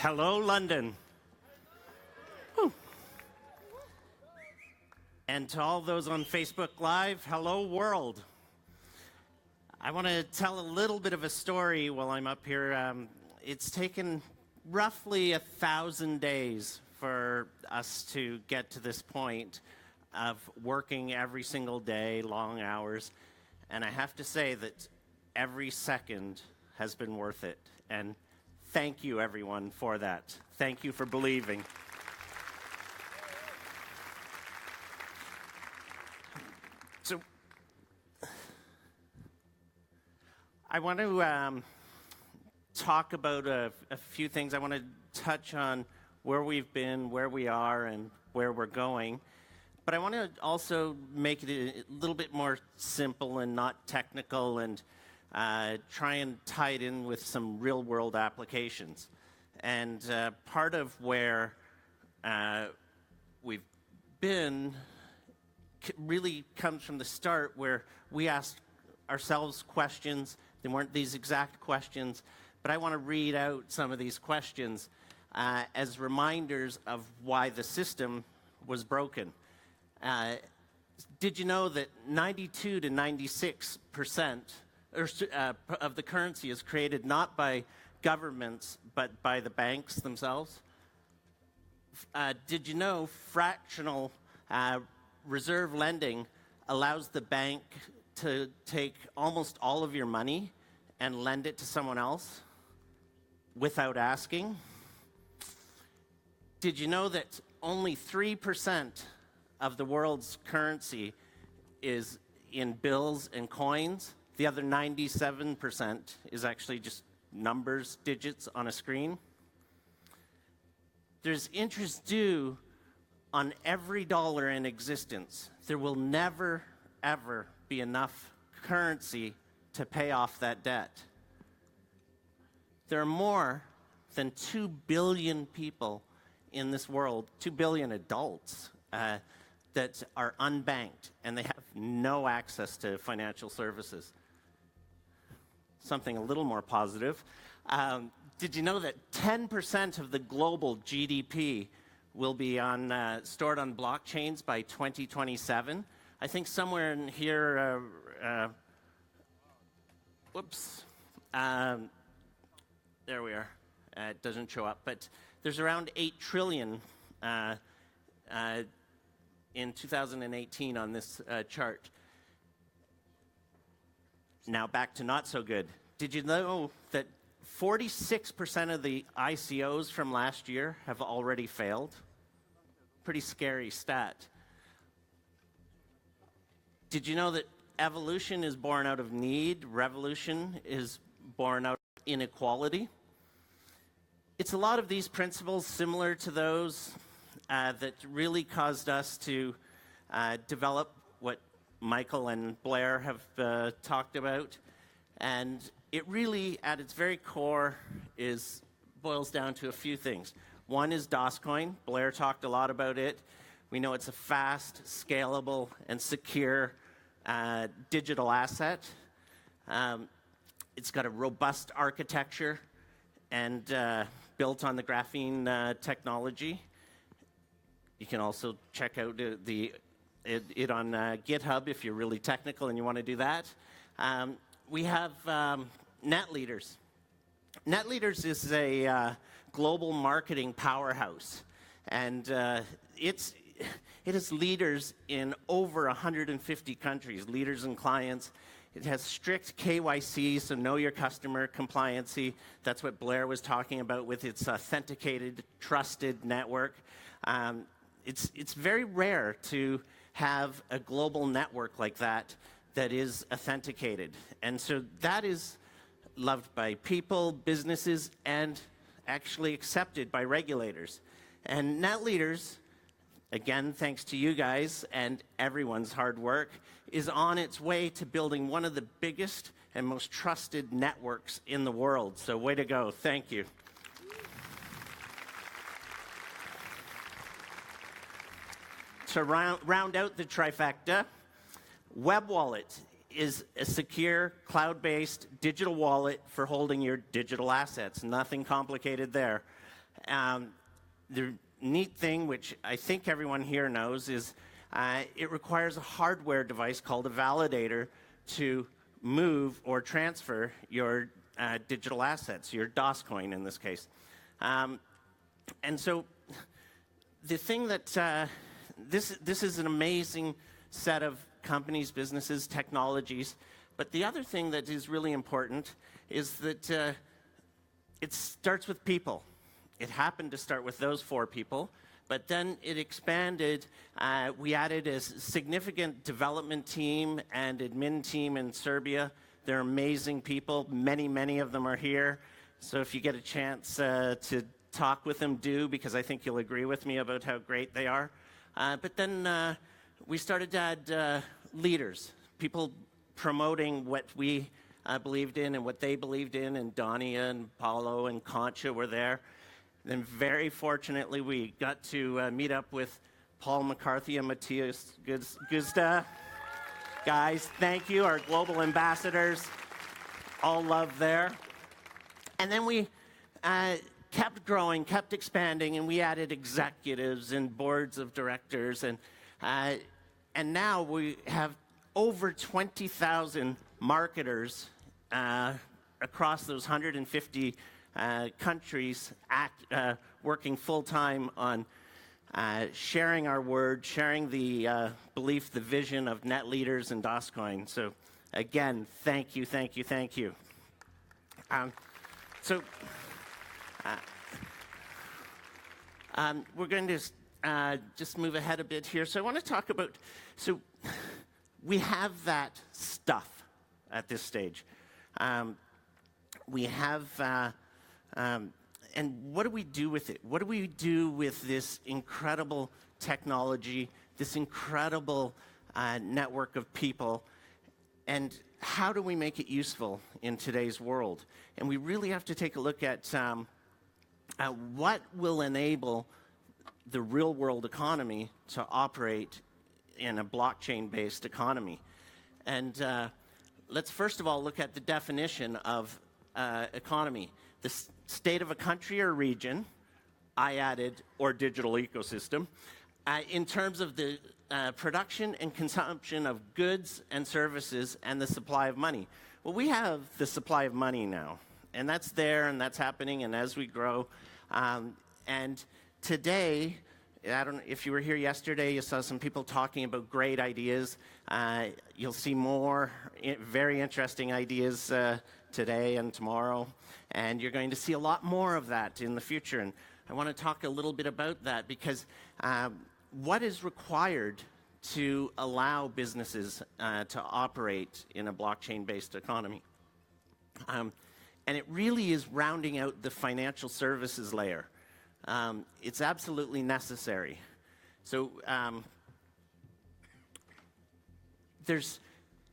Hello, London. Whew. And to all those on Facebook Live, hello, world. I want to tell a little bit of a story while I'm up here. It's taken roughly 1,000 days for us to get to this point of working every single day, long hours. And I have to say that every second has been worth it. And thank you, everyone, for that. Thank you for believing. So, I want to talk about a few things. I want to touch on where we've been, where we are, and where we're going. But I want to also make it a little bit more simple and not technical, and try and tie it in with some real-world applications. And part of where we've been really comes from the start, where we asked ourselves questions. They weren't these exact questions, but I want to read out some of these questions as reminders of why the system was broken. Did you know that 92 to 96% of the currency is created not by governments, but by the banks themselves? Did you know fractional reserve lending allows the bank to take almost all of your money and lend it to someone else without asking? Did you know that only 3% of the world's currency is in bills and coins? The other 97% is actually just numbers, digits on a screen. There's interest due on every dollar in existence. There will never, ever be enough currency to pay off that debt. There are more than 2 billion people in this world, 2 billion adults, that are unbanked, and they have no access to financial services. Something a little more positive. Did you know that 10% of the global GDP will be stored on blockchains by 2027? I think somewhere in here, there we are. It doesn't show up, but there's around 8 trillion in 2018 on this chart. Now back to not so good. Did you know that 46% of the ICOs from last year have already failed? Pretty scary stat. Did you know that evolution is born out of need, revolution is born out of inequality? It's a lot of these principles similar to those that really caused us to develop what Michael and Blair have talked about. And it really, at its very core, boils down to a few things. One is DOSCoin. Blair talked a lot about it. We know it's a fast, scalable, and secure digital asset. It's got a robust architecture and built on the graphene technology. You can also check out it on GitHub if you're really technical and you want to do that. We have NetLeaders. NetLeaders is a global marketing powerhouse, and it has leaders in over 150 countries, leaders and clients. It has strict KYC, so know your customer compliancy. That's what Blair was talking about with its authenticated, trusted network. It's very rare to have a global network like that is authenticated. And so that is loved by people, businesses, and actually accepted by regulators. And NetLeaders, again, thanks to you guys and everyone's hard work, is on its way to building one of the biggest and most trusted networks in the world. So way to go. Thank you. To round out the trifecta, WebWallet is a secure, cloud-based digital wallet for holding your digital assets. Nothing complicated there. The neat thing, which I think everyone here knows, is it requires a hardware device called a validator to move or transfer your digital assets, your DOS coin in this case. And so the thing that this is an amazing set of companies, businesses, technologies. But the other thing that is really important is that it starts with people. It happened to start with those 4 people, but then it expanded. We added a significant development team and admin team in Serbia. They're amazing people. Many, many of them are here. So if you get a chance to talk with them, do, because I think you'll agree with me about how great they are. But then we started to add leaders, people promoting what we believed in and what they believed in, and Donia and Paulo and Concha were there. Then very fortunately, we got to meet up with Paul McCarthy and Matthias Guzda. Guys, thank you, our global ambassadors. All love there. And then we kept growing, kept expanding, and we added executives and boards of directors. And now we have over 20,000 marketers across those 150 countries working full-time on sharing our word, sharing the belief, the vision of NetLeaders and DOSCoin. So again, thank you, thank you, thank you. We're going to just move ahead a bit here. So I want to talk about, so we have that stuff at this stage. We have, and what do we do with it? What do we do with this incredible technology, this incredible network of people, and how do we make it useful in today's world? And we really have to take a look at what will enable the real-world economy to operate in a blockchain-based economy. And let's first of all look at the definition of economy. The state of a country or region, I added, or digital ecosystem, in terms of the production and consumption of goods and services and the supply of money. Well, we have the supply of money now, and that's there, and that's happening, and as we grow. And today, I don't know if you were here yesterday, you saw some people talking about great ideas. You'll see more very interesting ideas today and tomorrow, and you're going to see a lot more of that in the future. And I want to talk a little bit about that because what is required to allow businesses to operate in a blockchain-based economy? And it really is rounding out the financial services layer. It's absolutely necessary. So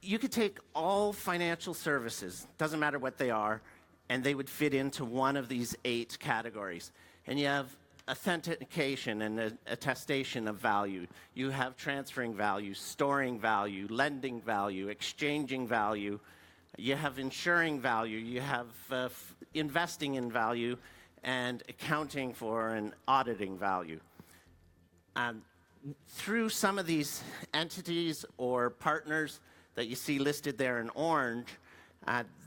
you could take all financial services, doesn't matter what they are, and they would fit into one of these 8 categories. And you have authentication and attestation of value. You have transferring value, storing value, lending value, exchanging value. You have insuring value. You have investing in value, and accounting for and auditing value. Through some of these entities or partners that you see listed there in orange,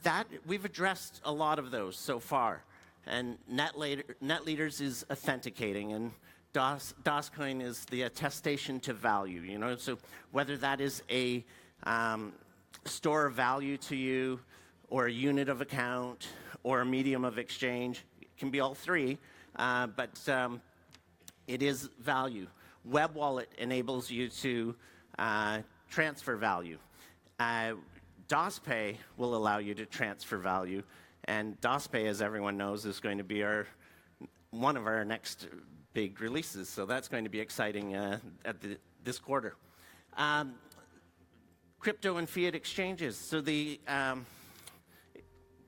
that we've addressed a lot of those so far. And NetLeaders is authenticating, and DOSCoin is the attestation to value. You know, so whether that is a store of value to you, or a unit of account, or a medium of exchange, it can be all 3, but it is value. Web Wallet enables you to transfer value. DOSPay will allow you to transfer value, and DOSPay, as everyone knows, is going to be one of our next big releases, so that's going to be exciting at this quarter. Crypto and fiat exchanges, so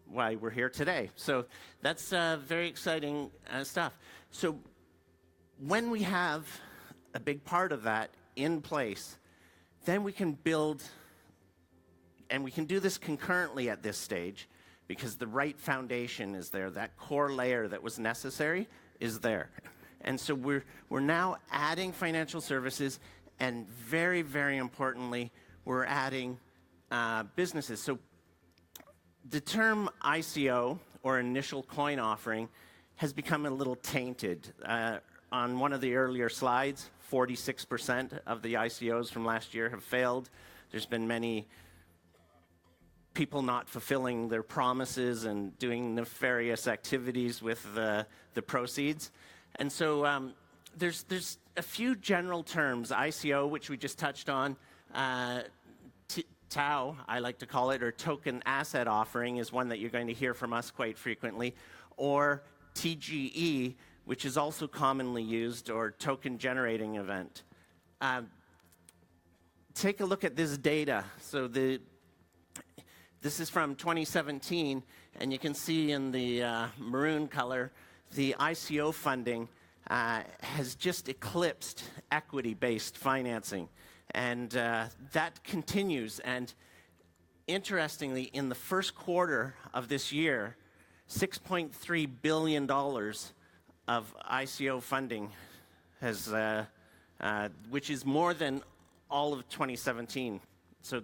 why we're here today. So that's very exciting stuff. So when we have a big part of that in place, then we can build, and we can do this concurrently at this stage because the right foundation is there, that core layer that was necessary is there. And so we're now adding financial services, and very, very importantly, we're adding businesses. So the term ICO, or initial coin offering, has become a little tainted. On one of the earlier slides, 46% of the ICOs from last year have failed. There's been many people not fulfilling their promises and doing nefarious activities with the proceeds. And so there's a few general terms. ICO, which we just touched on, TAO, I like to call it, or token asset offering, is one that you're going to hear from us quite frequently, or TGE, which is also commonly used, or token generating event. Take a look at this data. So this is from 2017, and you can see in the maroon color, the ICO funding has just eclipsed equity-based financing. And that continues. And interestingly, in the first quarter of this year, $6.3 billion of ICO funding has, which is more than all of 2017. So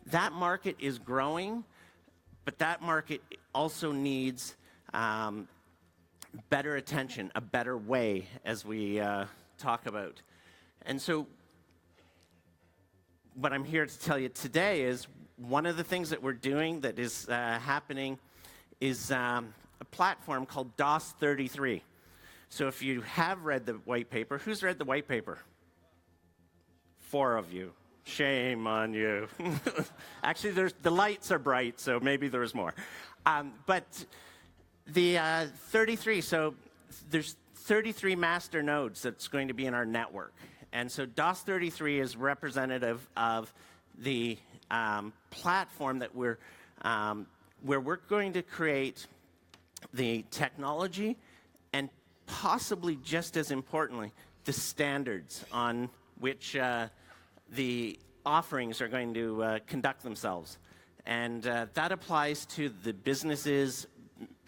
that market is growing, but that market also needs better attention, a better way, as we talk about. And so what I'm here to tell you today is one of the things that we're doing that is happening is a platform called DOS33. So if you have read the white paper, who's read the white paper? 4 of you. Shame on you. Actually, the lights are bright, so maybe there's more. But the 33, so there's 33 master nodes that's going to be in our network. And so DOS33 is representative of the platform that where we're going to create the technology and possibly just as importantly, the standards on which the offerings are going to conduct themselves. And that applies to the businesses,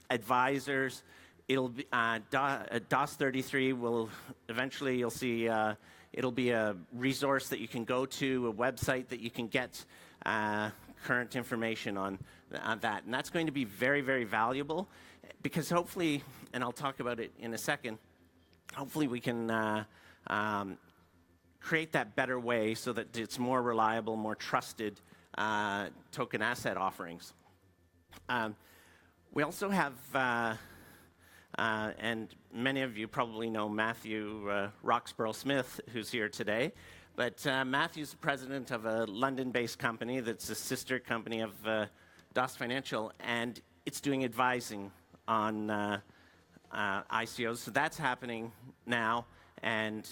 advisors. It'll be, DOS33 will eventually, you'll see, it'll be a resource that you can go to, a website that you can get current information on that. And that's going to be very, very valuable because hopefully, and I'll talk about it in a second, hopefully we can create that better way so that it's more reliable, more trusted token asset offerings. We also have, and many of you probably know Matthew Roxburgh-Smith, who's here today. But Matthew's the president of a London-based company that's a sister company of DOS Financial, and it's doing advising on ICOs. So that's happening now, and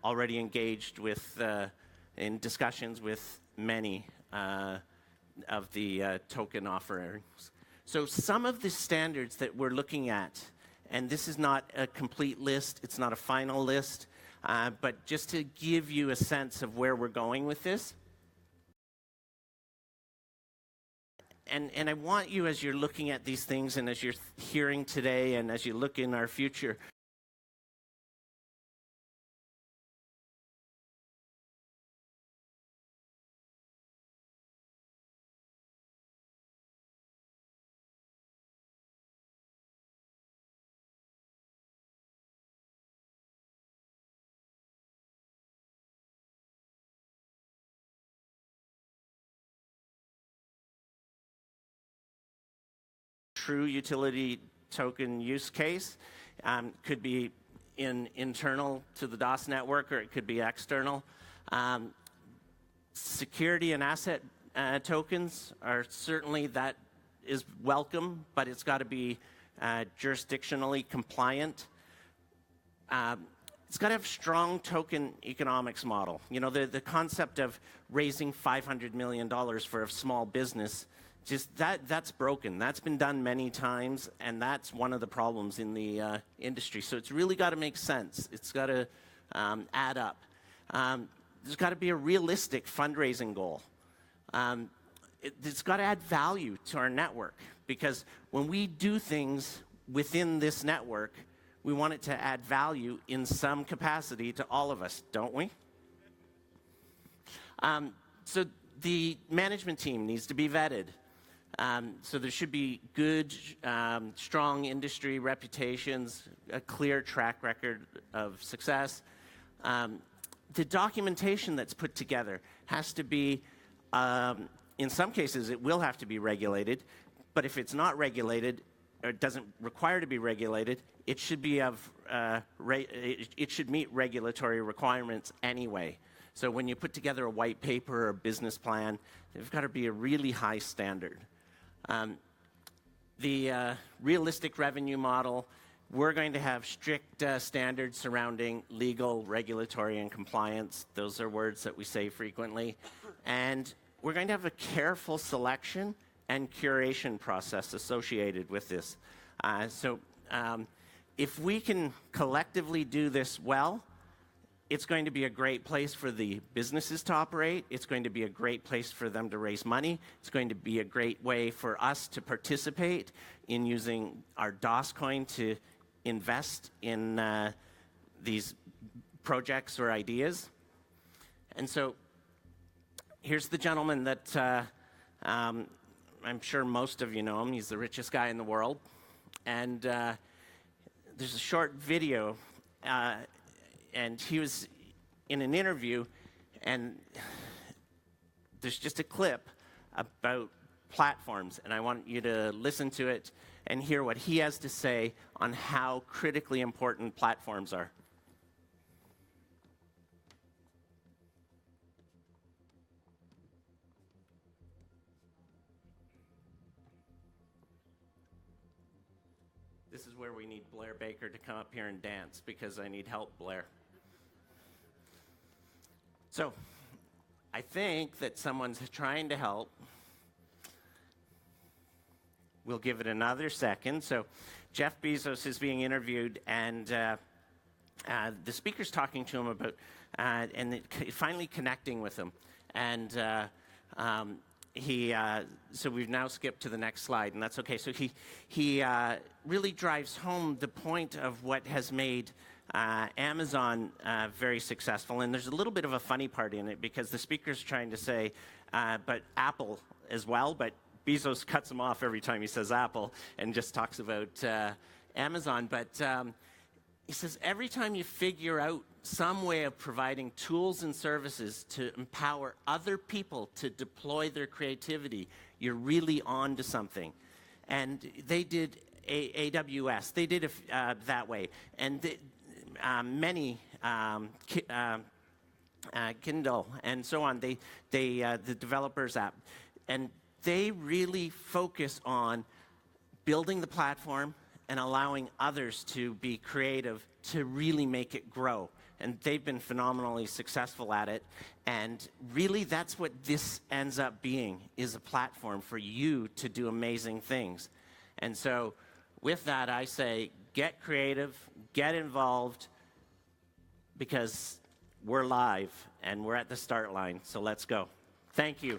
already engaged with in discussions with many of the token offerings. So some of the standards that we're looking at, and this is not a complete list, it's not a final list, but just to give you a sense of where we're going with this. And I want you, as you're looking at these things and as you're hearing today and as you look in our future, true utility token use case. Could be internal to the DOS network, or it could be external. Security and asset tokens are certainly, that is welcome, but it's got to be jurisdictionally compliant. It's got to have strong token economics model. You know, the concept of raising $500 million for a small business, just that's broken. That's been done many times, and that's one of the problems in the industry. So it's really got to make sense. It's got to add up. There's got to be a realistic fundraising goal. It's got to add value to our network, because when we do things within this network, we want it to add value in some capacity to all of us, don't we? So the management team needs to be vetted. So there should be good, strong industry reputations, a clear track record of success. The documentation that's put together has to be, in some cases, it will have to be regulated, but if it's not regulated, or it doesn't require to be regulated, it should be it should meet regulatory requirements anyway. So when you put together a white paper or a business plan, there's got to be a really high standard. The realistic revenue model, we're going to have strict standards surrounding legal, regulatory, and compliance. Those are words that we say frequently. And we're going to have a careful selection and curation process associated with this. If we can collectively do this well, it's going to be a great place for the businesses to operate. It's going to be a great place for them to raise money. It's going to be a great way for us to participate in using our DOSCoin to invest in these projects or ideas. And so here's the gentleman that I'm sure most of you know him. He's the richest guy in the world. And there's a short video, and he was in an interview, and there's just a clip about platforms, and I want you to listen to it and hear what he has to say on how critically important platforms are. This is where we need Blair Baker to come up here and dance, because I need help, Blair. So, I think that someone's trying to help. We'll give it another second. So, Jeff Bezos is being interviewed, and the speaker's talking to him about, finally connecting with him. And so we've now skipped to the next slide, and that's okay. So he really drives home the point of what has made Amazon very successful. And there's a little bit of a funny part in it, because the speaker's trying to say, but Apple as well, but Bezos cuts him off every time he says Apple and just talks about Amazon. But he says, every time you figure out some way of providing tools and services to empower other people to deploy their creativity, you're really on to something. And they did AWS. They did it that way. And many, Kindle and so on, the developers app. And they really focus on building the platform and allowing others to be creative to really make it grow. And they've been phenomenally successful at it. And really, that's what this ends up being, is a platform for you to do amazing things. And so with that, I say, get creative, get involved, because we're live and we're at the start line. So let's go. Thank you.